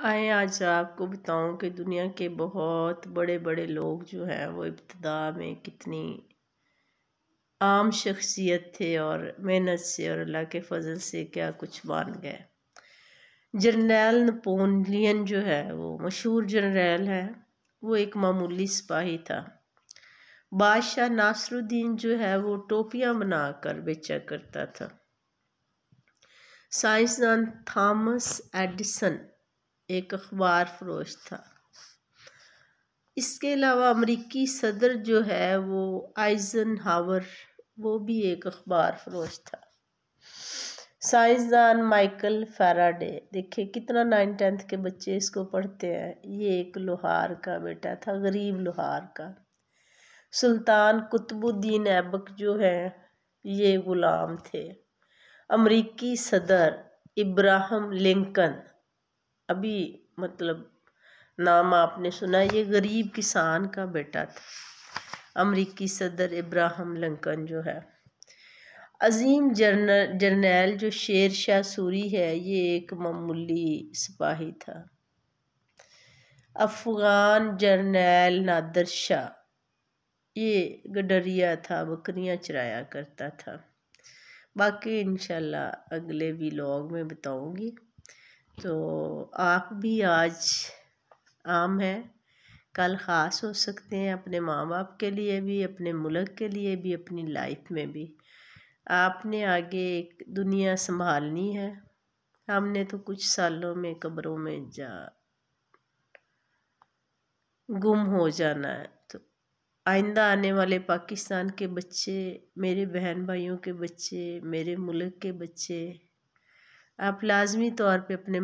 آئیں آج آپ کو بتاؤں کہ دنیا کے بہت بڑے بڑے لوگ جو ہیں وہ ابتدا میں کتنی عام شخصیت تھے اور محنت سے اور اللہ کے فضل سے کیا کچھ بن گئے۔ جرنیل نپولین جو ہے وہ مشہور جرنیل ہے، وہ ایک معمولی سپاہی تھا۔ بادشاہ ناصر الدین جو ہے وہ ٹوپیاں بنا کر بیچا کرتا تھا۔ سائنسدان تھامس ایڈیسن ایک اخبار فروش تھا۔ اس کے علاوہ امریکی صدر جو ہے وہ آئزن ہاور وہ بھی ایک اخبار فروش تھا۔ سائنسدان مائیکل فیراڈے، دیکھیں کتنا 9th کے بچے اس کو پڑھتے ہیں، یہ ایک لوہار کا بیٹا تھا، غریب لوہار کا۔ سلطان قطب الدین ایبک جو ہے یہ غلام تھے۔ امریکی صدر ابراہم لنکن، ابھی نام آپ نے سنا، یہ غریب کسان کا بیٹا تھا۔ امریکی صدر ابراہم لنکن جو ہے۔ عظیم جرنیل جو شیر شاہ سوری ہے، یہ ایک معمولی سپاہی تھا۔ افغان جرنیل نادر شاہ، یہ گڈریا تھا، بکریاں چرایا کرتا تھا۔ باقی انشاءاللہ اگلے ویلاگ میں بتاؤں گی۔ تو آپ بھی آج عام ہیں، کل خاص ہو سکتے ہیں، اپنے ماں باپ کے لیے بھی، اپنے ملک کے لیے بھی، اپنی لائف میں بھی۔ آپ نے آگے ایک دنیا سنبھالنی ہے، ہم نے تو کچھ سالوں میں قبروں میں گم ہو جانا ہے۔ تو آئندہ آنے والے پاکستان کے بچے، میرے بہن بھائیوں کے بچے، میرے ملک کے بچے، آپ لازمی طور پہ اپنے